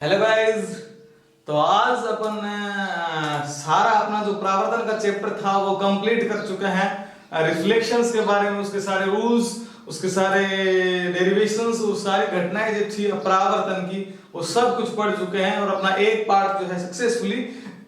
Hello guys. तो आज अपन सारा अपना जो प्रावर्तन का चैप्टर था वो कंप्लीट कर चुके हैं। रिफ्लेक्शंस के बारे में, उसके सारे रूल्स, उसके सारे डेरिवेशंस, वो सारी घटनाएं जो थी परावर्तन की, वो सब कुछ पढ़ चुके हैं और अपना एक पार्ट जो है सक्सेसफुली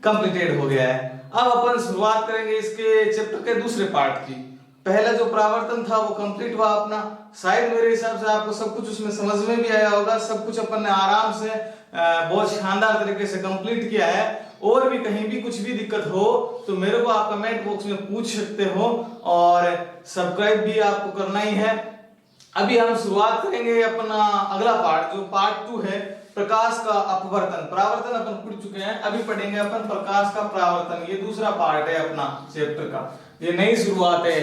कंप्लीटेड हो गया है। अब अपन शुरुआत करेंगे इसके चैप्टर के दूसरे पार्ट की। पहला जो परावर्तन था वो कंप्लीट हुआ अपना। शायद मेरे हिसाब से आपको सब कुछ उसमें समझ में भी आया होगा। सब कुछ अपन ने आराम से बहुत शानदार तरीके से कंप्लीट किया है। और भी कहीं भी कुछ भी दिक्कत हो तो मेरे को आप कमेंट बॉक्स में पूछ सकते हो और सब्सक्राइब भी आपको करना ही है। अभी हम शुरुआत करेंगे अपना अगला पार्ट, जो पार्ट 2 है, प्रकाश का अपवर्तन। परावर्तन अपन पढ़ चुके हैं, अभी पढ़ेंगे अपन प्रकाश का परावर्तन। ये दूसरा पार्ट है अपना चैप्टर का, ये नई शुरुआत है।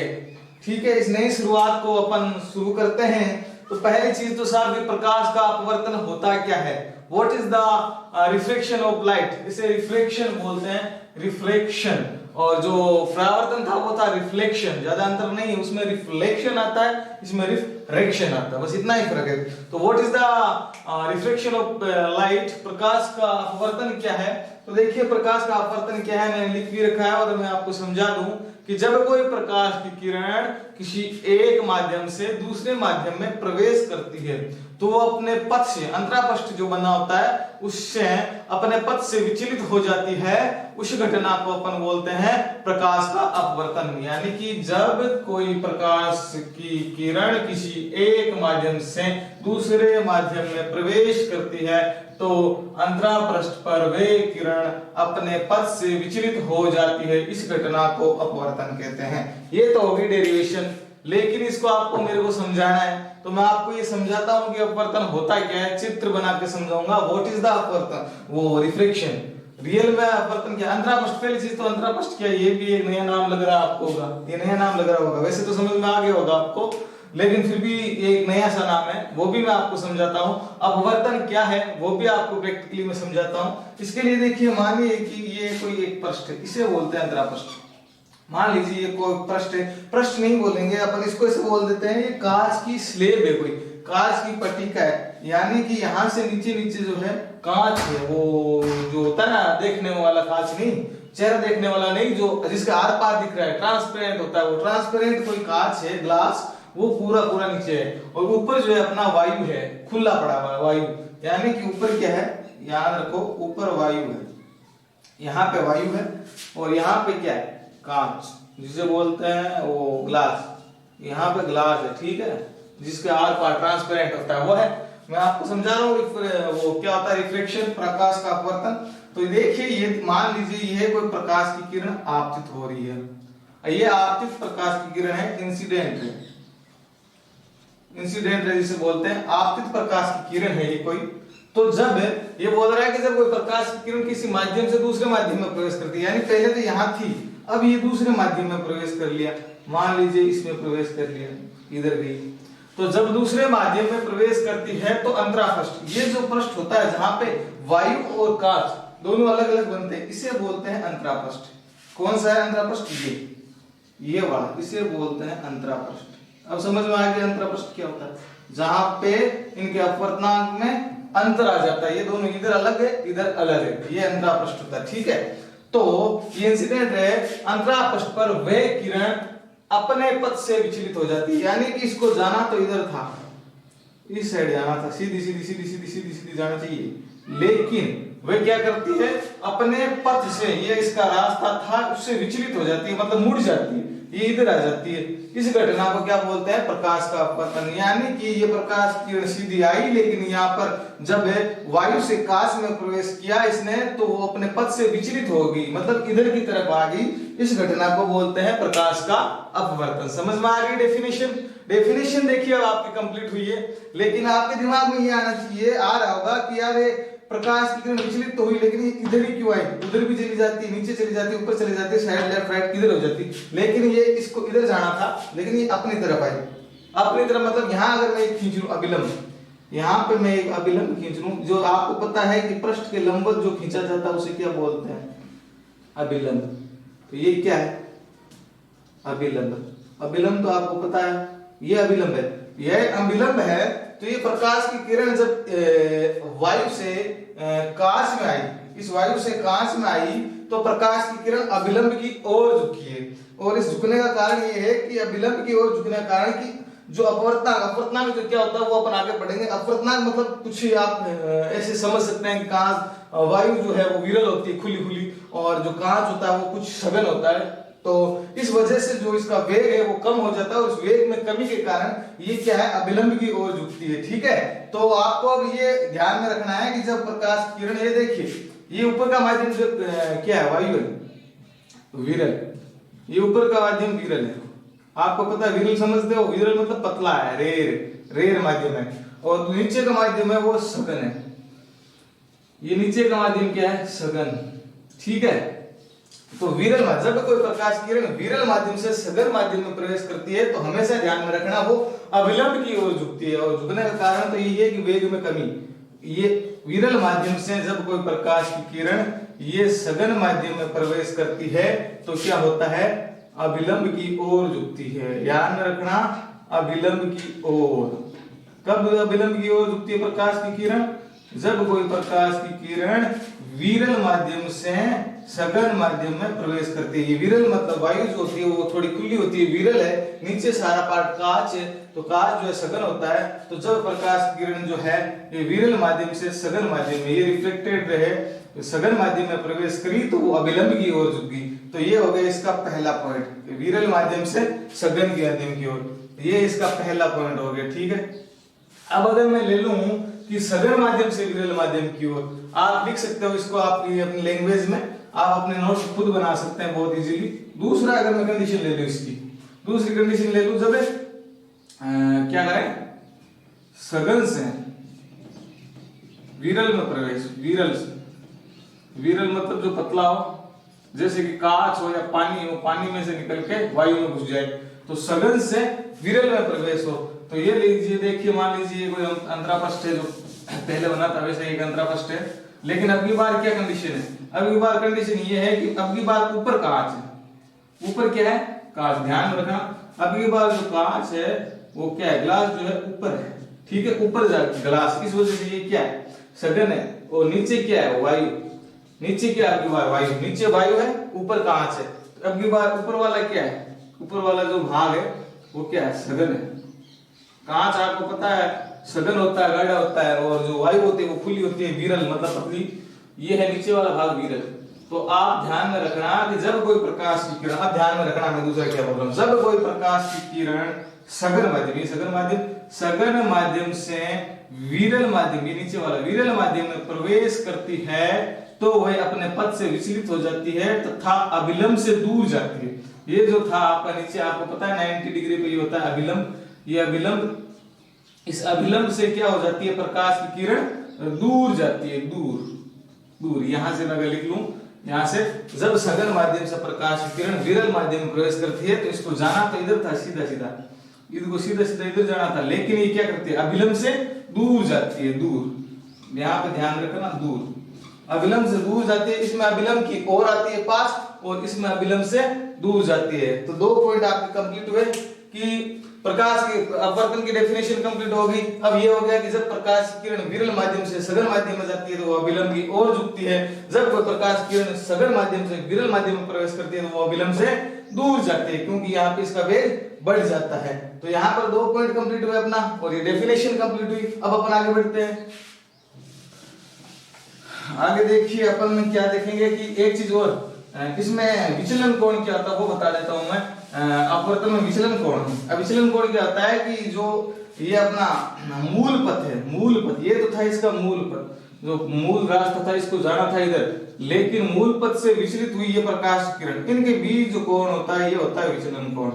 ठीक है, इस नई शुरुआत को अपन शुरू करते हैं। तो पहली चीज तो साहब, ये प्रकाश का अपवर्तन होता क्या है? What is the reflection of light? इसे रिफ्लेक्शन बोलते हैं, रिफ्लेक्शन। और जो परावर्तन था वो था रिफ्लेक्शन। ज्यादा अंतर नहीं है, उसमें रिफ्लेक्शन आता है, इसमें रिफ्रैक्शन आता है, बस इतना ही फर्क है। तो what is the reflection of light? प्रकाश का अपवर्तन क्या है? तो देखिए, प्रकाश का अपवर्तन क्या है, मैंने लिख भी रखा है और मैं आपको समझा दूं कि जब कोई प्रकाश की किरण किसी एक माध्यम से दूसरे माध्यम में प्रवेश करती है तो वो अपने पथ से, अंतरापृष्ठ जो बना होता है उससे अपने पथ से विचलित हो जाती है। उस घटना को अपन बोलते हैं प्रकाश का अपवर्तन। यानी कि जब कोई प्रकाश की किरण किसी एक माध्यम से दूसरे माध्यम में प्रवेश करती है तो अंतरापृष्ठ पर वे किरण अपने पथ से विचलित हो जाती है। इस घटना को अपवर्तन कहते हैं। ये तो होगी डेरिवेशन, लेकिन इसको आपको मेरे को समझाना है तो मैं आपको ये समझाता हूं कि अपवर्तन होता क्या है, चित्र बना के समझाऊंगा। व्हाट इज द अपवर्तन? वो रिफ्लेक्शन। रियल में अपवर्तन क्या? अंतरापृष्ठ। पहली चीज तो अंतरापृष्ठ क्या, ये भी एक नया नाम लग रहा है आपको होगा, ये नया नाम लग रहा होगा। वैसे तो समझ में आ गया होगा आपको, लेकिन फिर भी एक नया सा नाम है, वो भी मैं आपको समझाता हूं। अपवर्तन क्या है वो भी आपको प्रैक्टिकली मैं समझाता हूं। इसके लिए देखिए, मानिए कि ये कोई एक पृष्ठ है, इसे बोलते हैं अंतरापृष्ठ। मान लीजिए ये कोई पृष्ठ है, पृष्ठ नहीं बोलेंगे अपन, इसको ऐसे बोल देते हैं ये कांच की स्लेब है, कोई कांच की पट्टिका है। यानी कि यहां से नीचे नीचे जो है कांच है, वो जो होता है ना देखने वाला कांच, नहीं चेहरा देखने वाला नहीं, जो जिसका आर पार दिख रहा है, ट्रांसपेरेंट होता है वो। ट्रांसपेरेंट कोई कांच है, ग्लास, वो पूरा पूरा नीचे है और ऊपर जो है अपना वायु है, खुला पड़ा हुआ है वायु। यानी कि ऊपर क्या है, याद रखो, ऊपर वायु है, यहाँ पे वायु है और यहाँ पे क्या है, कांच, जिसे बोलते हैं वो ग्लास। यहाँ पे ग्लास है, ठीक है, जिसके आर पार ट्रांसपेरेंट होता है वो है। मैं आपको समझा रहा हूँ वो क्या होता है, रिफ्लेक्शन, प्रकाश का अपवर्तन। तो देखिए, ये मान लीजिए ये कोई प्रकाश की किरण आपतित हो रही है। ये आपतित प्रकाश की किरण है, इंसिडेंट है, इंसिडेंट रे जिसे बोलते हैं, आपतित प्रकाश की किरण है ये कोई। तो जब ये बोल रहा है कि जब कोई प्रकाश की किरण किसी माध्यम से दूसरे माध्यम में प्रवेश करती है, यानी पहले तो यहाँ थी, अब ये दूसरे माध्यम में प्रवेश कर लिया, मान लीजिए इसमें प्रवेश कर लिया, इधर गई। तो जब दूसरे माध्यम में प्रवेश करती है तो अंतरापृष्ठ, ये जो पृष्ठ होता है जहां पे वायु और कांच दोनों अलग अलग बनते हैं, इसे बोलते हैं अंतरापृष्ठ। कौन सा है अंतरापृष्ठ? ये वाला, इसे बोलते हैं अंतरापृष्ठ। अब समझ में आ गया अंतरापृष्ठ क्या होता है? जहां पे इनके अपवर्तनांक में अंतर आ जाता है, ये दोनों इधर अलग है इधर अलग है, ये अंतरापृष्ठ होता है। ठीक है, तो ये इंसिडेंट है, अंतरापृष्ठ पर वे किरण अपने पथ से विचलित हो जाती है। यानी कि इसको जाना तो इधर था, इस साइड जाना था, सीधी सीधी सीधी सीधी सीधी सीधी जाना चाहिए, लेकिन वे क्या करती है, अपने पथ से, ये इसका रास्ता था, उससे विचलित हो जाती है, मतलब मुड़ जाती है, ये इधर आ जाती है। इस घटना को क्या बोलते हैं, प्रकाश का अपवर्तन। यानी कि ये प्रकाश किरण सीधी आई, लेकिन यहाँ पर जब वायु से कांच में प्रवेश किया इसने तो वो अपने पथ से विचलित हो गई, मतलब इधर की तरफ आ गई। इस घटना को बोलते हैं प्रकाश का अपवर्तन। समझ में आ गई डेफिनेशन? डेफिनेशन देखिए अब आपकी कंप्लीट हुई है, लेकिन आपके दिमाग में ये आना चाहिए, आ रहा होगा कि यार प्रकाश की किरण विचलित तो हुई, लेकिन इधर ही क्यों आई? उधर भी चली जाती है, नीचे चली जाती है, ऊपर चली जाती है, साइड लेफ्ट राइट किधर हो जाती, लेकिन ये इसको इधर जाना था, लेकिन ये अपनी तरफ आई। अपनी तरफ मतलब यहाँ अगर मैं खींच लूं अभिलंब, यहाँ पे मैं एक अभिलंब खींच लूं, जो आपको पता है कि पृष्ठ के लंबवत जो खींचा जाता है उसे क्या बोलते हैं, अभिलंब। तो ये क्या है, अभिलंब। अभिलंब तो आपको पता है, ये अभिलंब है, यह अभिलंब है तो ये प्रकाश की किरण जब वायु से कांच में आई, इस वायु से कांच में आई, तो प्रकाश की किरण अभिलंब की ओर झुकी है। और इस झुकने का कारण ये है कि अभिलंब की ओर झुकने का कारण कि जो अपवर्तनांक जो क्या होता है वो अपन आगे पढ़ेंगे। अपवर्तनांक मतलब कुछ आप ऐसे समझ सकते हैं कि कांच वायु जो है वो विरल होती है, खुली खुली, और जो कांच होता है वो कुछ सघन होता है। तो इस वजह से जो इसका वेग है वो कम हो जाता है, और उस वेग में कमी के कारण ये क्या है, अभिलंब की ओर झुकती है। ठीक है, तो आपको अब ये ध्यान में रखना है कि जब प्रकाश की किरण, ये देखिए ये ऊपर का माध्यम जो क्या है, वायु है, विरल, ये ऊपर का माध्यम विरल है। आपको पता है विरल समझते हो, विरल मतलब पतला है, रेर माध्यम है। और नीचे का माध्यम है वो सघन है, ये नीचे का माध्यम क्या है, सघन। ठीक है, तो विरल माध्यम, जब कोई प्रकाश किरण विरल माध्यम से सघन माध्यम में प्रवेश करती है तो हमेशा ध्यान में रखना वो अभिलंब की ओर झुकती है। और झुकने का कारण तो यही है कि वेग में कमी। ये विरल माध्यम से जब कोई प्रकाश की किरण ये सघन माध्यम में प्रवेश करती है तो क्या होता है, अभिलंब की ओर झुकती है। ध्यान में रखना, अभिलंब की ओर। कब अभिलंब की ओर झुकती है प्रकाश की किरण, जब कोई प्रकाश की किरण विरल माध्यम से सघन माध्यम में प्रवेश करती है। विरल मतलब वायु जो होती है वो थोड़ी खुली होती है, विरल है, नीचे सारा पार्ट कांच है, तो कांच जो है सघन होता है। तो जब प्रकाश की किरण जो है ये विरल माध्यम से सघन माध्यम में, ये रिफ्लेक्टेड रहे, सघन माध्यम में प्रवेश करी तो वो अभिलंब की ओर झुकी। तो ये हो गया इसका पहला पॉइंट, विरल माध्यम से सघन की माध्यम की ओर, ये इसका पहला पॉइंट हो गया। ठीक है, अब अगर मैं ले लूं कि सघन माध्यम से विरल माध्यम की ओर, आप लिख सकते हो इसको आपकी अपनी लैंग्वेज में, आप अपने नोट्स खुद बना सकते हैं बहुत इजीली। दूसरा अगर मैं कंडीशन ले लूं इसकी, दूसरी कंडीशन ले लूं, जब क्या करें, सघन से विरल में प्रवेश, विरल मतलब जो पतला हो, जैसे कि कांच हो या पानी हो, पानी में से निकल के वायु में घुस जाए, तो सघन से विरल में प्रवेश हो। तो ये लीजिए, देखिए मान लीजिए कोई अंतरापष्ट है, जो पहले बना था वैसे एक अंतरापष्ट है, लेकिन अब की बार क्या कंडीशन है, अब की बार कंडीशन ये है कि अब की बार ऊपर कांच है, ऊपर क्या है, कांच। ध्यान रखना, अब की बार जो कांच है वो क्या है, ग्लास जो है ऊपर है। ठीक है, ऊपर ग्लास, इस वजह से ये क्या है, सघन है। और नीचे क्या है, वायु, नीचे क्या है, अब की बार वायु, नीचे वायु है, ऊपर कांच है। तो अब की बार ऊपर वाला क्या है, ऊपर वाला जो भाग है वो क्या है, सघन है। कांच आपको पता है सघन होता है, गाढ़ा होता है, और जो वायु होती है वो खुली होती है, विरल मतलब पतली। ये है नीचे वाला भाग विरल। तो आप ध्यान में रखना कि जब कोई प्रकाश की किरण, अब ध्यान में रखना मैं दूसरा क्या बोल रहा हूं, जब कोई प्रकाश की किरण सघन माध्यम, ये सघन माध्यम से विरल माध्यम, ये नीचे वाला विरल माध्यम में प्रवेश करती है तो वह अपने पथ से विचलित हो जाती है तथा अभिलंब से दूर जाती है। ये जो था आपका नीचे, आपको पता है 90 डिग्री पे ये होता है अभिलंब, ये अभिलंब, इस अभिलंब से क्या हो जाती है, प्रकाश की किरण दूर जाती है, दूर। यहां से मैं अगर लिख लूं, यहां से जब सघन माध्यम से प्रकाश की किरण विरल माध्यम में प्रवेश करती है तो इसको जाना तो इधर था, सीधा सीधा इधर जाना था, लेकिन ये क्या करती है, अभिलंब से दूर जाती है, दूर। यहाँ पे ध्यान रखना, दूर, अभिलंब से दूर जाती है। इसमें अभिलंब की ओर आती है पास, और इसमें अभिलंब से दूर जाती है। तो 2 पॉइंट आपके कंप्लीट हुए कि प्रकाश की अपवर्तन की डेफिनेशन कंप्लीट हो गई। अब ये हो गया कि जब प्रकाश की किरण विरल माध्यम से सघन माध्यम में जाती है तो वो अभिलंब की ओर झुकती है, जब कोई प्रकाश की किरण सघन माध्यम से विरल माध्यम में प्रवेश करती है तो वो अभिलंब से दूर जाती है, क्योंकि यहाँ पे इसका वेग बढ़ जाता है। तो यहाँ पर 2 पॉइंट कंप्लीट हुए अपना, और ये डेफिनेशन कंप्लीट हुई। अब अपन आगे बढ़ते हैं। आगे देखिए अपन में क्या देखेंगे कि एक चीज और, इसमें विचलन कोण क्या होता है वो बता देता हूं मैं। अपवर्तन में विचलन कोण, अब विचलन कोण क्या होता है कि जो ये अपना मूल पथ है, मूल पथ, ये तो था इसका मूल पथ, जो मूल रास्ता था इसको जाना था इधर, लेकिन मूल पथ से विचलित हुई ये प्रकाश किरण, इनके बीच जो कोण होता है ये होता है विचलन कोण,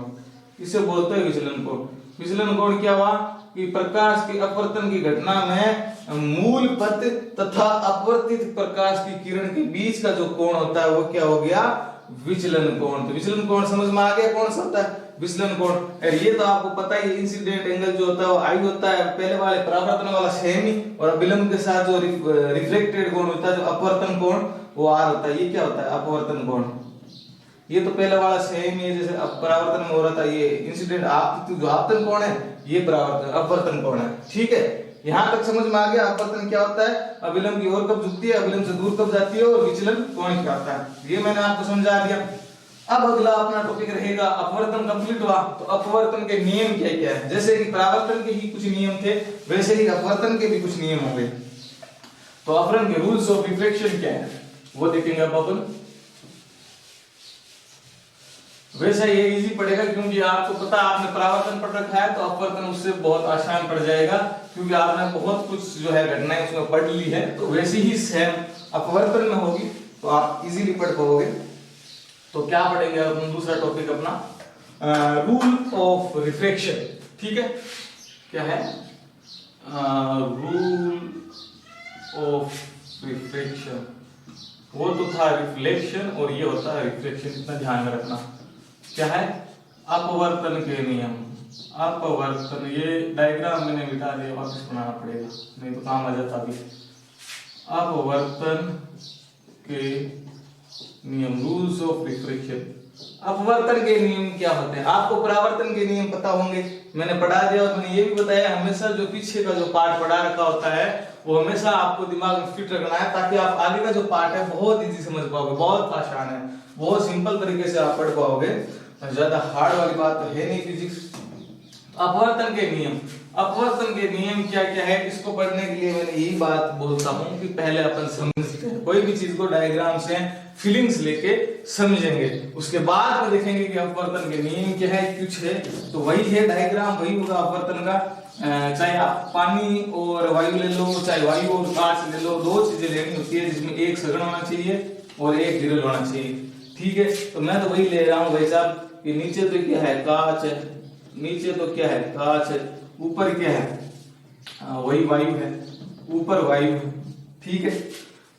इसे बोलते हैं विचलन कोण। विचलन कोण क्या हुआ कि प्रकाश की अपवर्तन की घटना में मूल पथ तथा अपवर्तित प्रकाश की किरण के बीच का जो कोण होता है वो क्या हो गया, विचलन कोण। तो विचलन कोण समझ में आ गया कौन सा होता है, विचलन कोण। और ये तो आपको पता ही, इंसिडेंट एंगल जो होता है वो आई होता है, पहले वाले परावर्तन वाला सेम ही, और अभिलंब के साथ जो रिफ्लेक्टेड कोण होता है, जो अपवर्तन कोण, वो आर होता है। ये क्या होता है, अपवर्तन कोण। ये तो पहले वाला सेम ही है, जैसे परावर्तन में हो रहा था, ये इंसिडेंट जो आपतन कोण है ये परावर्तन अपवर्तन कोण है। ठीक है, यहाँ तक समझ में आ गया अपवर्तन क्या होता है, अभिलंब की ओर कब झुकती है, अभिलंब से दूर कब जाती है और विचलन कौन क्या होता है, ये मैंने आपको समझा दिया। अब अगला अपना टॉपिक रहेगा अपवर्तन कंप्लीट हुआ तो अपवर्तन के नियम क्या क्या है। जैसे कि परावर्तन के ही कुछ नियम थे वैसे ही अपवर्तन के भी कुछ नियम होंगे। तो अपवर्तन के रूल्स ऑफ रिफ्लेक्शन क्या है वो देखेंगे अब अपन। वैसे ये इजी पड़ेगा क्योंकि आपको पता आपने परावर्तन पढ़ रखा है तो अपवर्तन उससे बहुत आसान पड़ जाएगा क्योंकि आपने बहुत कुछ जो है घटनाएं उसमें पढ़ ली है। तो वैसे ही सेम अपवर्तन में होगी तो आप इजीली पढ़ पाओगे। तो क्या पढ़ेंगे अपन दूसरा टॉपिक अपना रूल ऑफ रिफ्लेक्शन। ठीक है, क्या है रूल ऑफ रिफ्लेक्शन, वो तो था रिफ्लेक्शन और ये होता है रिफ्लेक्शन, इतना ध्यान में रखना। क्या है अपवर्तन के नियम, अपवर्तन, ये डायग्राम मैंने मिटा दिया वापस बनाना पड़ेगा नहीं तो काम आ जाता अभी। अपवर्तन के नियम, रूल्स ऑफ रिफ्लेक्शन। अपवर्तन के नियम क्या होते हैं, आपको परावर्तन के नियम पता होंगे, मैंने पढ़ा दिया और मैंने ये भी बताया हमेशा जो पीछे का जो पार्ट पढ़ा रखा होता है वो हमेशा आपको दिमाग में फिट रखना है ताकि आप आगे का जो पार्ट है बहुत इजी समझ पाओगे, बहुत आसान है, बहुत सिंपल तरीके से आप पढ़ पाओगे, ज्यादा हार्ड वाली बात तो है नहीं फिजिक्स। अपवर्तन के नियम, अपवर्तन के नियम क्या क्या है इसको पढ़ने के लिए मैंने यही बात बोलता हूँ कि पहले अपन समझते हैं कोई भी चीज को डायग्राम से फीलिंग्स लेके समझेंगे, उसके बाद में देखेंगे कि अपवर्तन के नियम क्या है कुछ है तो वही है, डायग्राम वही होगा अपवर्तन का। चाहे आप पानी और वायु ले लो, चाहे वायु और कांच ले लो, दो चीजें लेनी होती है जिसमें एक सघन होना चाहिए और एक विरल होना चाहिए। ठीक है, तो मैं तो वही ले रहा हूँ भाई साहब कि नीचे तो क्या है कांच है, नीचे तो क्या है कांच है, ऊपर क्या है वही वायु है, ऊपर वायु है। ठीक है,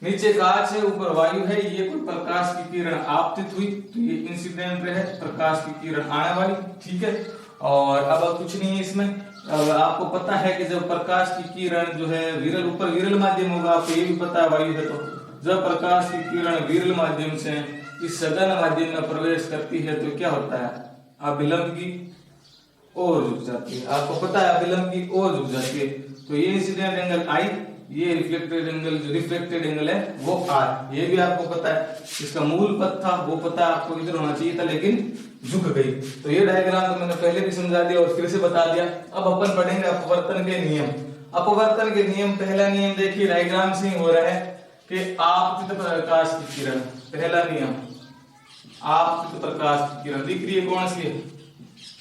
नीचे कांच है ऊपर वायु है, ये कोई प्रकाश की किरण आपतित हुई तो ये इंसिडेंट है, प्रकाश की किरण आने वाली। ठीक है, और अब कुछ नहीं है इसमें। अब आपको पता है कि जब प्रकाश की किरण जो है विरल, ऊपर विरल माध्यम होगा, आपको ये भी पता है वायु है, तो जब प्रकाश की किरण विरल माध्यम से इस सघन माध्यम में प्रवेश करती है तो क्या होता है अभिलंब की ओर झुक जाती है। आपको पता है अभिलंब की ओर झुक जाती है तो ये इंसिडेंट एंगल आई, ये रिफ्लेक्टेड एंगल, जो रिफ्लेक्टेड एंगल है वो आर, ये भी आपको पता है। इसका मूल पद था वो पता आपको इधर होना चाहिए था लेकिन झुक गई। तो ये डायग्राम तो मैंने पहले भी समझा दिया और फिर से बता दिया। अब अपन पढ़ेंगे अपवर्तन के नियम। अपवर्तन के नियम, पहला नियम देखिए डायग्राम से ही हो रहा है कि आपतित प्रकाश की किरण, पहला नियम आपतित प्रकाश की किरण दिख रही है कौन सी है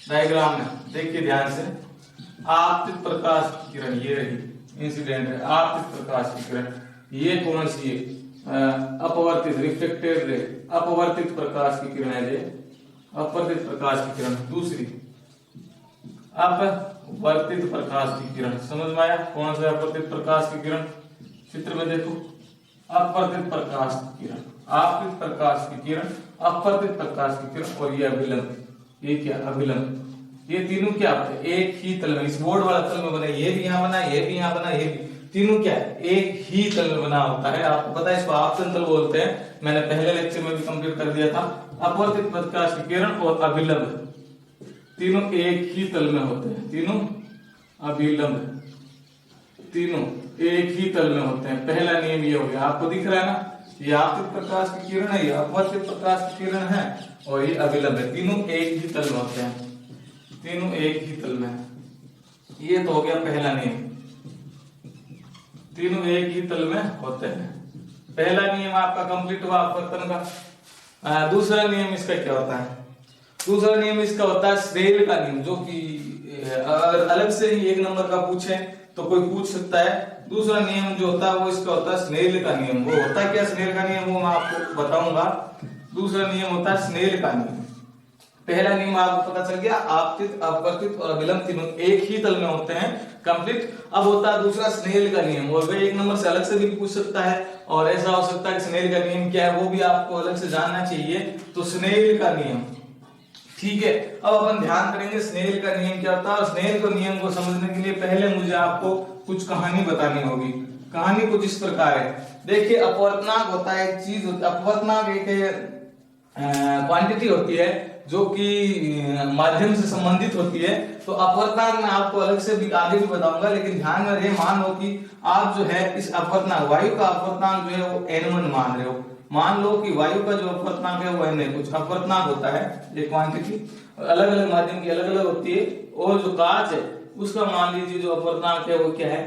डायग्राम में, देखिए ध्यान से, आपतित प्रकाश की किरण ये रही इंसिडेंट है, आपतित प्रकाश की किरण ये कौन सी है अपवर्तित रिफ्लेक्टेड रे, अपवर्तित प्रकाश की किरण है ये, अपवर्तित प्रकाश की किरण। दूसरी अपवर्तित प्रकाश की किरण, समझ में आया कौन सा अपवर्तित प्रकाश की किरण, चित्र में देखो अपवर्तित प्रकाश की किरण, आपतित प्रकाश की किरण, अपवर्तित प्रकाश की किरण और ये अभिलंब, ये क्या अभिलंब, ये तीनों क्या होते हैं एक ही तल में, इस बोर्ड वाला तल में बना, ये भी यहाँ बना, ये भी यहाँ बना, ये भी, तीनों क्या है एक ही तल में बना होता है। आपको पता है इसको आपतन तल बोलते हैं, मैंने पहले लेक्चर में भी कंप्लीट कर दिया था। अपवर्तित प्रकाश की किरण और अभिलंब तीनों एक ही तल में होते हैं, तीनों अभिलंब तीनों एक ही तल में होते हैं। पहला नियम ये हो गया, आपको दिख रहा है ना, ये आपतित प्रकाश की किरण है, ये अपवर्तित प्रकाश की किरण है और ये अभिलंब है, तीनों एक ही तल में होते हैं, तीनों एक ही तल में। ये तो हो गया पहला नियम, तीनों एक ही तल में होते हैं। पहला नियम आपका कंप्लीट हुआ अपवर्तन का। दूसरा नियम इसका क्या होता है, दूसरा नियम इसका होता है स्नेल का नियम, जो कि अगर अलग से ही एक नंबर का पूछे तो कोई पूछ सकता है। दूसरा नियम जो होता है वो इसका होता है स्नेल का नियम। वो होता है क्या स्नेल का नियम, वो मैं आपको बताऊंगा। दूसरा नियम होता है स्नेल का नियम। पहला नियम आपको पता चल गया, आपतित अपवर्तित और अभिलंब तीनों एक ही तल में होते हैं, कंप्लीट। अब होता है दूसरा स्नेल का नियम, और वह एक नंबर से अलग से भी पूछ सकता है और ऐसा हो सकता है कि स्नेल का नियम क्या है वो भी आपको अलग से जानना चाहिए। तो स्नेल का नियम, ठीक है। अब अपन ध्यान करेंगे स्नेल का नियम क्या होता है, और स्नेल को नियम को समझने के लिए पहले मुझे आपको कुछ कहानी बतानी होगी। कहानी कुछ इस प्रकार है, देखिए अपवर्तनांक होता है एक चीज, अपवर्तनांक एक क्वांटिटी होती है जो कि माध्यम से संबंधित होती है। तो अपवर्तनांक मैं आपको अलग से भी आगे भी बताऊंगा, लेकिन ध्यान में रहे, मान लो कि आप जो है इस अपवर्तनांक वायु का अपवर्तनांक जो है वो n1 मान रहे हो। मान लो कि वायु का जो अपवर्तनांक है वो n है, कुछ अपवर्तनांक होता है, एक क्वांटिटी अलग अलग माध्यम की अलग अलग होती है, और जो कांच है उसका मान लीजिए जो अपवर्तनांक है वो क्या है,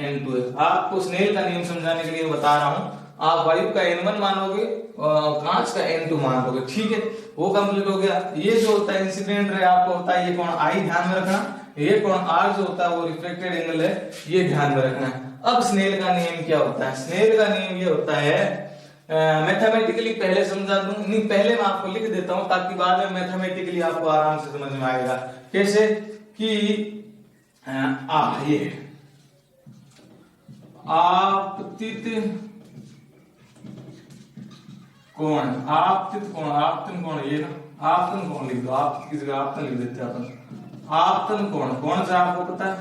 n2 है। आपको स्नेल का नियम समझाने के लिए बता रहा हूं, आप वायु का n1 मानोगे, कांच का n2 मानोगे, ठीक है, वो कंप्लीट हो गया। ये जो होता है इंसिडेंट रे आपको होता है, ये कोण I ध्यान में रखना, ये कोण R जो होता है वो रिफ्लेक्टेड एंगल है, ये ध्यान में रखना है। अब स्नेल का नियम क्या होता है? स्नेल का नियम ये होता है, मैथमेटिकली पहले समझा दूं, नहीं पहले मैं आपको लिख देता हूं ताकि बाद में मैथमेटिकली आपको आराम से समझ में आएगा। कैसे कि ये आपतित कोण, आपतित कोण, आपतन कोण, ये ना आपतन कोण लिख दो, आप की जगह आपतन लिख देते हैं अपन। आपतन कोण, कौन सा आपको पता है?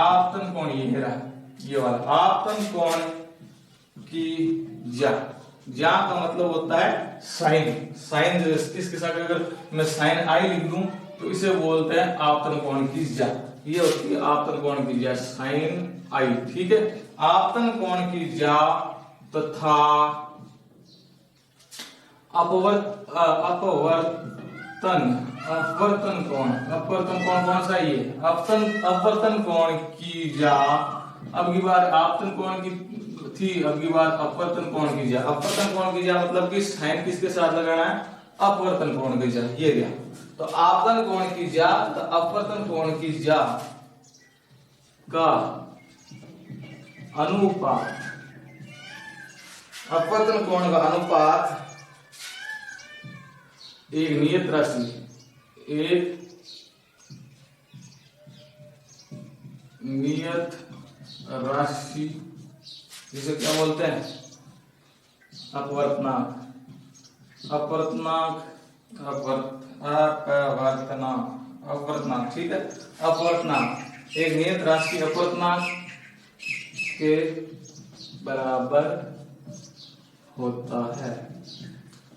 आपतन कोण ये रहा, ये वाला आपतन कोण की जा, जा का मतलब होता है साइन, साइन इसके साथ अगर मैं साइन आई लिख दूं तो इसे बोलते हैं आपतन कोण की जा, ये होती है आपतन कोण की जा, साइन आई, ठीक है। आपतन कोण की जा तथा अपवर्तन कोण, अपवर्तन कोण कौन सा? ये अपवर्तन कोण की जा, अब की बार आपतन कोण की थी, अब की बार अपवर्तन कोण की जा। अपवर्तन कोण की जा मतलब कि साइन किसके साथ लगाना है? अपवर्तन कोण की जा, ये गया। तो आपतन कोण की जा तो अपवर्तन कोण की जा का अनुपात, अपवर्तन कोण का अनुपात एक नियत राशि, एक नियत राशि जिसे क्या बोलते हैं? अपवर्तनांक, अपवर्तनांक, अपवर्तनांक, ठीक है। अपवर्तनांक एक नियत राशि अपवर्तनांक के बराबर होता है,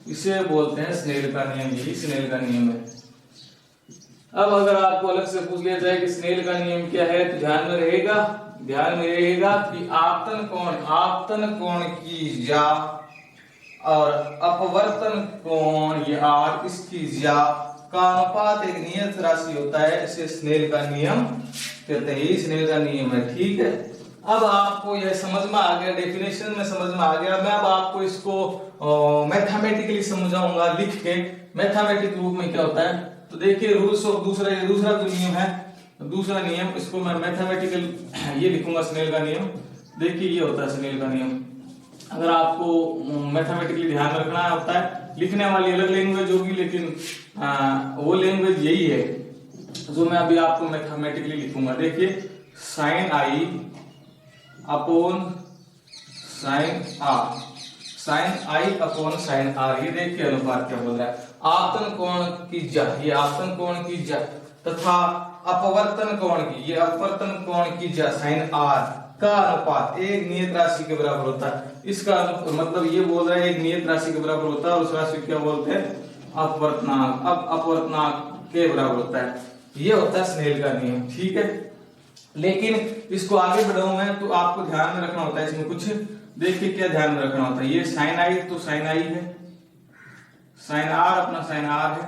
इसे बोलते हैं स्नेल का नियम, यही स्नेल का नियम है। अब अगर आपको अलग से पूछ लिया जाए कि स्नेल का नियम क्या है, तो ध्यान में रहेगा कि आपतन कोण की जा और अपवर्तन कोण ये R इसकी जा का अनुपात एक नियत राशि होता है, इसे स्नेल का नियम कहते हैं, यही स्नेल का नियम है, ठीक है। अब आपको यह समझ में आ गया, डेफिनेशन में समझ में आ गया। मैं अब आपको इसको मैथमेटिकली समझाऊंगा लिख के, मैथमेटिक रूप में क्या होता है। तो देखिए रूल्स ऑफ दूसरा जो नियम है, दूसरा नियम, इसको मैं मैथमेटिकल ये लिखूंगा स्नेल का नियम। देखिए ये होता है स्नेल का नियम। अगर आपको मैथमेटिकली ध्यान रखना होता है, लिखने वाली अलग लैंग्वेज होगी, लेकिन वो लैंग्वेज यही है जो मैं अभी आपको मैथमेटिकली लिखूंगा। देखिए sine i upon sine r, sine i upon sine r, ये देखिए अनुपात क्या बोल रहा है। आपतन कोण की जा, ये आपतन कोण की जा तथा अपवर्तन कोण की, ये अपवर्तन कोण की जा साइन आर का अनुपात एक नियत राशि के बराबर होता है। इसका मतलब ये बोल रहा है एक नियत राशि के बराबर होता है, और उस राशि क्या बोलते हैं? अपवर्तनांक। अब अपवर्तनांक के बराबर होता है, ये होता है स्नेल का नियम, ठीक है। लेकिन इसको आगे बढ़ाऊं मैं तो आपको ध्यान में रखना होता है इसमें कुछ, देखिए क्या ध्यान में रखना होता है। ये साइन आई तो साइन आई है, साइन आर अपना साइन आर है,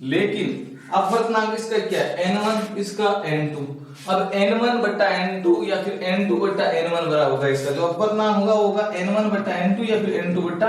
लेकिन अपवर्तनांक इसका क्या है? n1, इसका n2। अब n1 बट्टा n2 या फिर n2 बट्टा n1 बराबर होगा, इसका जो अपवर्तनांक होगा n1 बट्टा n2 या फिर n2 बट्टा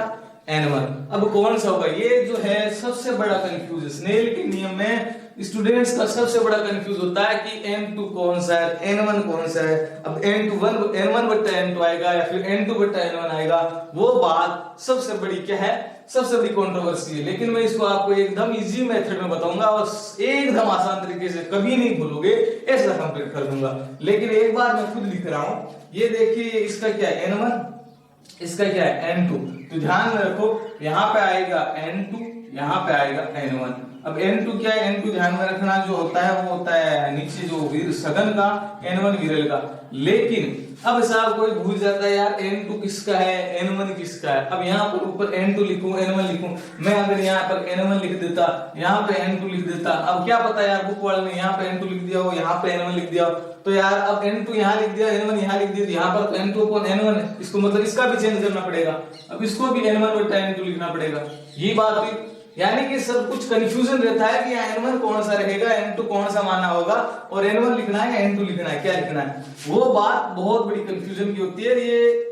n1। अब कौन सा होगा? ये जो है सबसे बड़ा कंफ्यूज है स्नेल के नियम में, स्टूडेंट्स का सबसे बड़ा कंफ्यूज होता है कि n2 कौन सा है, n1 कौन सा है। अब n1 बट्टा n2 आएगा या फिर n2 बट्टा n1 आएगा, वो बात सबसे बड़ी क्या है? सबसे बड़ी कंट्रोवर्सी है। लेकिन मैं इसको आपको एकदम इजी मेथड में बताऊंगा और एकदम आसान तरीके से, कभी नहीं भूलोगे, ऐसा कंप्लीट कर दूंगा। लेकिन एक बार मैं खुद लिख रहा हूं, ये देखिए इसका क्या है n1, इसका क्या है n2। तो ध्यान में रखो, यहाँ पे आएगा n2, यहाँ पे आएगा n1। अब n2 क्या है? n2 ध्यान में रखना जो होता है वो होता है नीचे जो सघन का, n1 विरल का। लेकिन अब साहब कोई भूल जाता है यार n2 किसका है n1 किसका है। अब यहाँ पर ऊपर n2 लिखूं n1 लिखूं, मैं अगर यहाँ पर n1 लिख देता, यहाँ पे n2 लिख देता, अब क्या पता यार बुक वाले ने यहाँ पे n2 लिख दिया हो, यहाँ पे n1 लिख दिया हो, तो यार अब n2 यहाँ लिख दिया, n1 यहाँ लिख दिया, तो यहाँ पर n2 को n1 है, इसको मतलब इसका भी चेंज करना पड़ेगा, अब इसको भी n1 बटा n2 लिखना पड़ेगा। ये बात हुई, यानी कि सब कुछ कंफ्यूजन रहता है कि यहाँ n1 कौन सा रहेगा, n2 कौन सा मानना होगा, और n1 लिखना है या n2 लिखना है, क्या लिखना है, वो बात बहुत बड़ी कंफ्यूजन की होती है। ये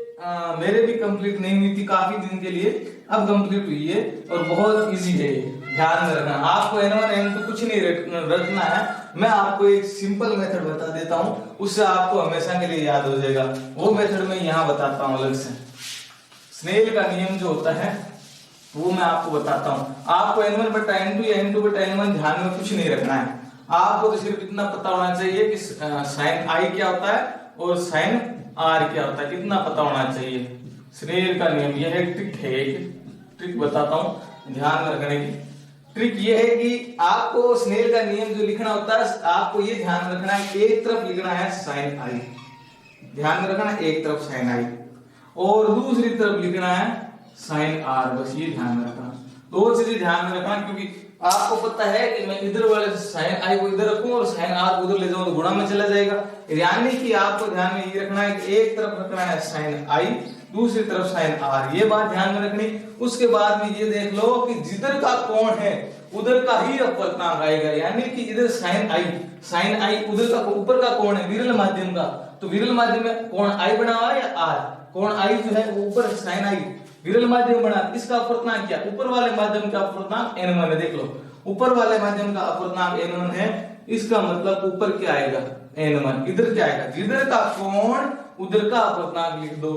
मेरे भी कंप्लीट नहीं हुई थी काफी दिन के लिए, अब कंप्लीट हुई है और बहुत इजी है, ध्यान में रखना। आपको n1 n2 कुछ नहीं रखना है, मैं आपको एक सिंपल मेथड बता देता हूँ, उससे आपको हमेशा के लिए याद हो जाएगा। वो मेथड मैं यहाँ बताता हूँ अलग से। स्नेल का नियम जो होता है वो मैं आपको बताता हूँ। आपको n1 बटा n2 या n2 बटा n1 ध्यान में कुछ नहीं रखना है, आपको तो सिर्फ इतना पता होना चाहिए कि साइन आई क्या होता है और साइन आर क्या होता है, कितना पता होना चाहिए। स्नेल का नियम यह है, ट्रिक है, एक ट्रिक बताता हूँ ध्यान में रखने की। ट्रिक ये है कि आपको स्नेल का नियम जो लिखना होता है, आपको ये ध्यान में रखना है, एक तरफ लिखना है साइन आई, ध्यान में रखना एक तरफ साइन आई, और दूसरी तरफ लिखना है साइन आर, बस ये ध्यान में रखना, दो चीजें ध्यान में रखना, क्योंकि आपको पता है कि मैं इधर वाले साइन आई को इधर रखूं और साइन आर को उधर ले जाऊं तो गुणा में चला जाएगा। यानी कि आपको ध्यान में ये रखना है कि एक तरफ रखना है साइन आई, दूसरी तरफ साइन आर, ये बात ध्यान में रखनी। उसके बाद में ये देख लो कि जिधर का कोण है उधर का ही अपवर्तनांक आएगा, यानी कि इधर साइन आई उधर का ऊपर का कोण है विरल माध्यम का, तो विरल माध्यम में कोण आई बना हुआ है या आर, कोण आई जो है वो ऊपर साइन आई विरल माध्यम बना, इसका अपवर्तनांक क्या, ऊपर वाले माध्यम का अपवर्तनांक n1 है। देख लो ऊपर वाले माध्यम का अपवर्तनांक n1 है, इसका मतलब ऊपर क्या आएगा n1, इधर क्या आएगा, जिधर का कोण उधर का अपवर्तनांक लिख दो।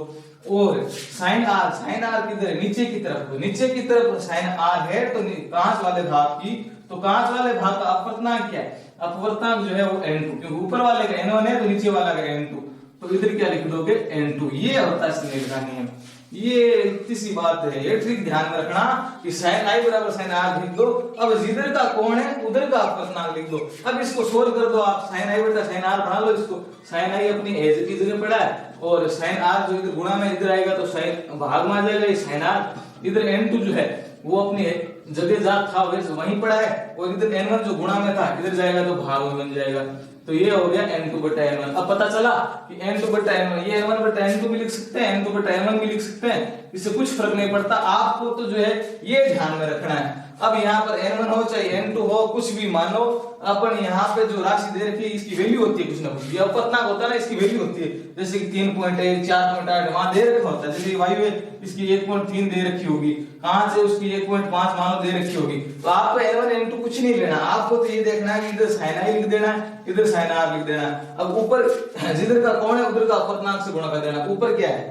और साइन आर किधर है, नीचे की तरफ, नीचे की तरफ साइन आर है तो कांच वाले भाग की, तो कांच वाले भाग का अपवर्तनांक क्या है, अपवर्तनांक जो है वो n2, क्योंकि ऊपर वाले का n1 है तो नीचे वाला का n2, तो इधर क्या लिख दोगे n2। ये होता है स्नेल का नियम, ये इतनी सी बात है, ये ट्रिक ध्यान में रखना कि साइन आई बराबर साइन आर लिख दो, अब जिधर का कोण है उधर का अपवर्तनांक लिख दो। अब इसको सोल्व कर दो आप, साइन आई बटा साइन आर बना लो इसको, साइन आई अपनी एज की जगह पड़ा है और साइन आर जो इधर गुणा में इधर आएगा तो साइन भाग में आ जाएगा, ये साइन आर, इधर n2 जो है वो अपनी जगह जात था वैसे वहीं पड़ा है, और इधर n1 जो गुणा में था इधर जाएगा तो भाग में बन जाएगा, तो ये हो गया n2 बटा n1। अब पता चला कि n2 बटा n1, ये n1 बटा n2 भी लिख सकते हैं, n2 बटा n1 भी लिख सकते हैं, इससे कुछ फर्क नहीं पड़ता, आपको तो जो है ये ध्यान में रखना है। अब यहाँ पर n1 हो चाहे n2 हो, कुछ भी मान लो, अपन यहाँ पे जो राशि दे रखी है इसकी वैल्यू होती है कुछ ना कुछ, ये अपवर्तनांक होता है ना, इसकी वैल्यू होती है, जैसे कि 3.1 4.8 वहां दे रखा होता है, जैसे वायु है इसकी 1.3 दे रखी होगी, कहां से उसकी 1.5 मान लो दे रखी होगी, तो आपको n1 n2 कुछ नहीं लेना, आपको तो ये देखना है कि इधर साइन आई लिख देना है, इधर साइन आर लिख देना है। अब ऊपर जिधर का कोण है उधर का अपवर्तनांक से गुणा कर देना, ऊपर क्या है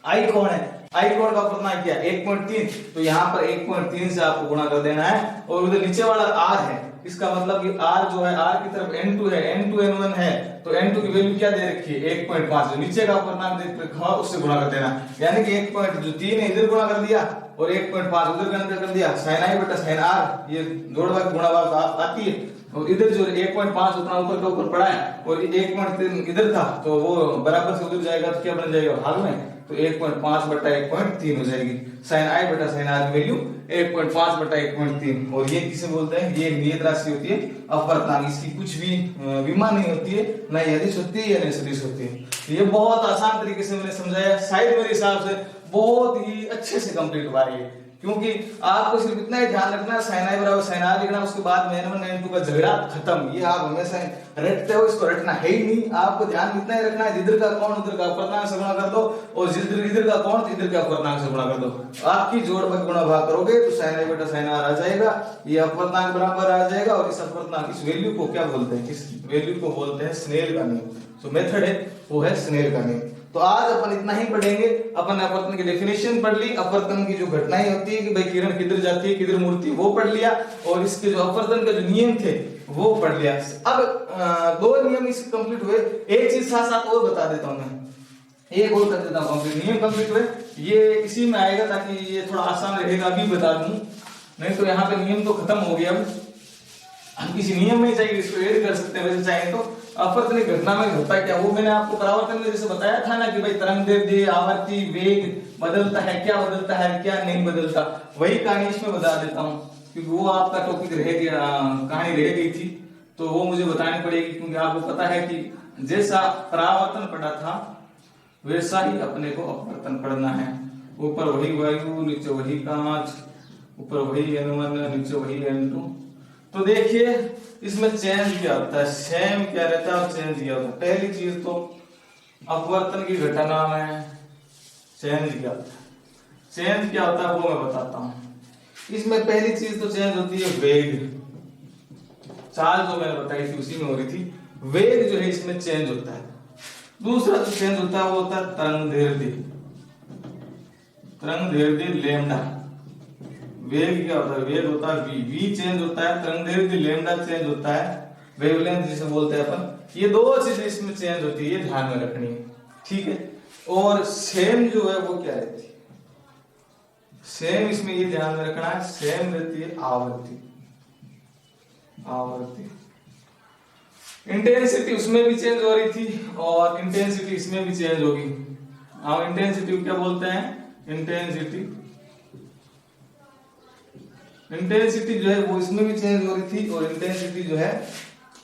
आई कोण है, आई कोण का अपवर्तनांक क्या है 1.3, तो यहाँ पर 1.3 से आपको गुणा कर देना है, और उधर नीचे वाला r है, इसका मतलब कि r जो है r की तरफ n2 है, n2 n1 है, तो n2 की वैल्यू क्या दे रखी है 1.5, जो नीचे का अपवर्तनांक दे रखा उससे गुणा कर देना, यानी कि 1.3 है इधर गुणा कर दिया और 1.5 उधर गणना कर दिया, sin i बटा sin r, ये जोड़ भाग गुणा भाग आती है, और इधर जो 1.5 उतना ऊपर का ऊपर पड़ा है और 1.3 इधर था तो वो बराबर से उधर जाएगा तो क्या बन जाएगा भाग में, तो 1.5 बटा 1.3 हो जाएगी, sin i बटा sin r की वैल्यू 1.5 बटा 1.3, और ये किसे बोलते हैं, ये नियत राशि होती है अपवर्तनांक, इसकी कुछ भी विमा नहीं होती है, ना यदिश होती है या सदिश होती है। ये बहुत आसान तरीके से मैंने समझाया, शायद मेरे हिसाब से बहुत ही अच्छे से कंप्लीट हुआ है, क्योंकि आपको सिर्फ इतना ही ध्यान रखना है sin i बराबर sin r लिखना, उसके बाद में n1 n2 का झगड़ा खत्म, ये आप हमेशा रटते हो, इसको रटना है ही नहीं, आपको ध्यान इतना ही रखना है, जिधर का कोण उधर का अपवर्तनांक से गुणा कर दो, और जिधर इधर का कोण तो इधर का अपवर्तनांक से गुणा कर दो, आपकी जोड़ भाग गुणा भाग करोगे तो sin i बटा sin r आ जाएगा, ये अपवर्तनांक बराबर आ जाएगा, और इस अपवर्तनांक इस वैल्यू को क्या बोलते हैं, इस वैल्यू को बोलते हैं स्नेल का नियम, जो मेथड है वो है स्नेल का नियम। तो आज अपन इतना ही पढ़ेंगे, अपन अपवर्तन की डेफिनेशन पढ़ ली, अपवर्तन की जो घटनाएं होती है कि भाई किरण किधर जाती है किधर मुड़ती है वो पढ़ लिया, और इसके जो अपवर्तन के जो नियम थे वो पढ़ लिया। अब दो नियम इसके कंप्लीट हुए, एक चीज साथ साथ और बता देता हूं मैं, एक और कर देता हूं कंप्लीट, नियम कंप्लीट हुए, ये इसी में आएगा ताकि ये थोड़ा आसान रहेगा, अभी बता दूं, नहीं तो यहाँ पे नियम तो खत्म हो गया, अब हम किसी नियम में चाहिए इसको ऐड कर सकते हैं वैसे चाहे तो, अपवर्तन की घटना में होता क्या, वो मैंने आपको परावर्तन में जैसे बताया था ना कि भाई तरंग दैर्ध्य, आवर्ती, वेग बदलता है, क्या बदलता है क्या नहीं बदलता, वही कहानी इसमें बता देता हूँ क्योंकि वो आपका टॉपिक रह गया, कहानी रह गई थी तो वो मुझे बतानी पड़ेगी क्योंकि आपको पता है कि जैसा परावर्तन पढ़ा था वैसा ही अपने को अपवर्तन पढ़ना है। ऊपर वही वायु, नीचे वही कांच, ऊपर वही N1, नीचे वही N2। तो देखिए इसमें चेंज क्या होता है, सेम क्या रहता है और चेंज क्या होता है। पहली चीज तो अपवर्तन की घटना में चेंज क्या होता है, चेंज क्या होता है वो मैं बताता हूं। इसमें पहली चीज तो चेंज होती है वेग, चाल जो मैंने बताई थी उसी में हो रही थी, वेग जो है इसमें चेंज होता है। दूसरा जो चेंज होता है वो होता है तरंग दैर्ध्य, तरंग दैर्ध्य लैम्डा। वेग क्या होता है, वेग होता है v, v चेंज होता है, तरंग दैर्ध्य लैम्डा चेंज होता है, वेवलेंथ जिसे बोलते हैं अपन। ये दो चीजें इसमें चेंज होती है, ये ध्यान में रखनी है, ठीक है। और सेम जो है वो क्या रहती है, सेम इसमें ये ध्यान में रखना है, सेम रहती है आवर्ती, आवर्ती। इंटेंसिटी उसमें भी चेंज हो रही थी और इंटेंसिटी इसमें भी चेंज होगी। अब इंटेंसिटी क्या बोलते हैं, इंटेंसिटी, इंटेंसिटी जो है वो इसमें भी चेंज हो रही थी और इंटेंसिटी जो है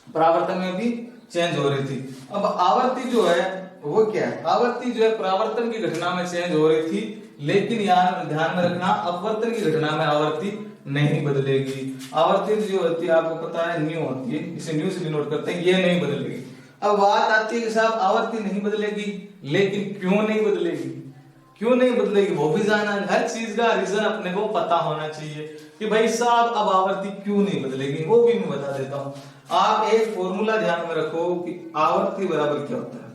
परावर्तन में भी चेंज हो रही थी। अब आवर्ती जो है वो क्या है, आवर्ती जो है परावर्तन की घटना में चेंज हो रही थी, लेकिन यहाँ ध्यान में रखना अपवर्तन की घटना में आवर्ती नहीं बदलेगी। आवर्ती जो होती है आपको पता है न्यू होती है, इसे न्यू से डिनोट करते हैं, ये नहीं बदलेगी। अब बात आती है कि साहब आवर्ती नहीं बदलेगी, लेकिन क्यों नहीं बदलेगी, क्यों नहीं बदलेगी वो भी जानना है। हर चीज का रीजन अपने को पता होना चाहिए कि भाई साहब अब आवर्ती क्यों नहीं बदलेगी, वो भी मैं बता देता हूं। आप एक फॉर्मूला ध्यान में रखो कि आवर्ती बराबर क्या होता है,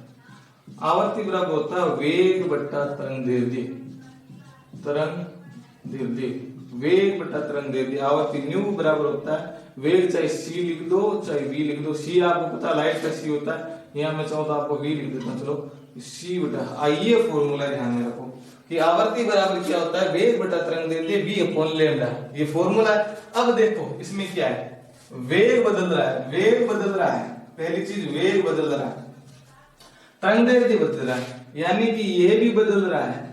आवर्ती बराबर होता है वेग बट्टा तरंग दैर्ध्य, तरंग दैर्ध्य, वेग बट्टा तरंग दैर्ध्य। आवर्ती न्यू बराबर होता है वेग, चाहे c लिख दो चाहे v लिख दो, c आपको पता लाइट का c होता है, यहाँ मैं चाहूँ तो आपको v लिख देता हूँ, चलो c बटा, आइए फॉर्मूला ध्यान में रखो कि आवर्ती बराबर क्या होता है वेग बटा तरंग दैर्ध्य v अपॉन लैम्डा, ये फॉर्मूला है। अब देखो इसमें क्या है, वेग बदल रहा है, वेग बदल रहा है, पहली चीज वेग बदल रहा है, तरंग दैर्ध्य बदल रहा है, यानी कि ये भी बदल रहा है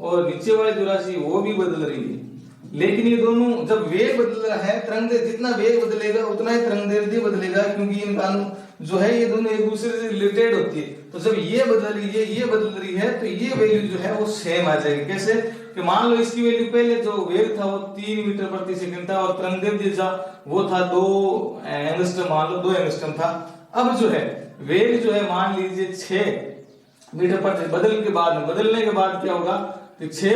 और नीचे वाली जो राशि वो भी बदल रही है। लेकिन ये दोनों जब वेग बदल रहा है, तरंग जितना वेग बदलेगा उतना ही तरंग दैर्ध्य बदलेगा, क्योंकि इनका जो है ये दोनों एक दूसरे से रिलेटेड होती है। तो जब ये बदल रही है, ये बदल रही है, तो ये वैल्यू जो है वो सेम आ जाएगी। कैसे कि मान लो इसकी वैल्यू पहले जो वेग था वो 3 मीटर प्रति सेकंड था और तरंग दैर्ध्य था वो था 2 एंगस्ट्रम, मान लो 2 एंगस्ट्रम था। अब जो है वेग जो है मान लीजिए 6 मीटर प्रति, बदलने के बाद क्या होगा तो 6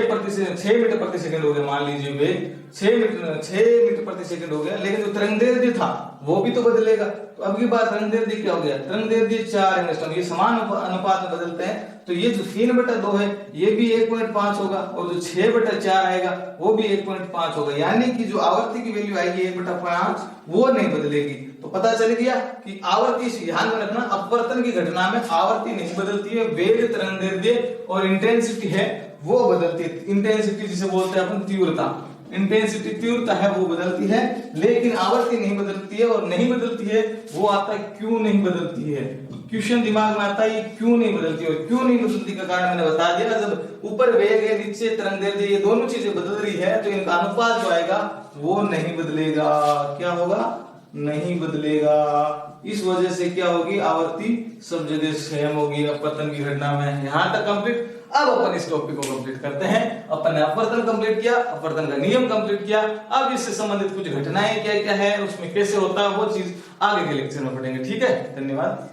मीटर प्रति सेकंड हो गया, मान लीजिए वेग 6 मीटर प्रति सेकंड हो गया, लेकिन जो तरंग दैर्ध्य था वो भी तो बदलेगा। तो अब की बात तरंग दैर्ध्य क्या हो गया, तरंग दैर्ध्य 4 एंगस्ट्रॉम, ये समान अनुपात में बदलते हैं। तो ये जो 3/2 है ये भी 1.5 होगा और जो 6/4 आएगा वो भी 1.5 होगा, यानी कि जो आवर्ती की वैल्यू आएगी 1/5 वो नहीं बदलेगी। तो पता चल गया कि आवर्ती, ध्यान में रखना अपवर्तन की घटना में आवर्ती नहीं बदलती है, वेग, तरंग दैर्ध्य और इंटेंसिटी है वो बदलती है। इंटेंसिटी जिसे बोलते हैं अपन तीव्रता, इंटेंसिटी तीव्रता है वो बदलती है, लेकिन आवर्ती नहीं बदलती है। और नहीं बदलती है वो आता है क्यों नहीं बदलती है, क्वेश्चन दिमाग में आता है ये क्यों नहीं बदलती है। और क्यों नहीं बदलती का कारण मैंने बता दिया, जब ऊपर वेग है नीचे तरंग दैर्ध्य, ये दोनों चीजें बदल रही है तो इनका अनुपात जो आएगा वो नहीं बदलेगा। क्या होगा, नहीं बदलेगा। इस वजह से क्या होगी, आवर्ती सब जगह सेम होगी अपवर्तन की घटना में। यहां तक कंप्लीट। अब अपन इस टॉपिक को कंप्लीट करते हैं। अपन ने अपवर्तन कंप्लीट किया, अपवर्तन का नियम कंप्लीट किया। अब इससे संबंधित कुछ घटनाएं क्या क्या है, उसमें कैसे होता है, वो चीज आगे के लेक्चर में पढ़ेंगे। ठीक है, धन्यवाद।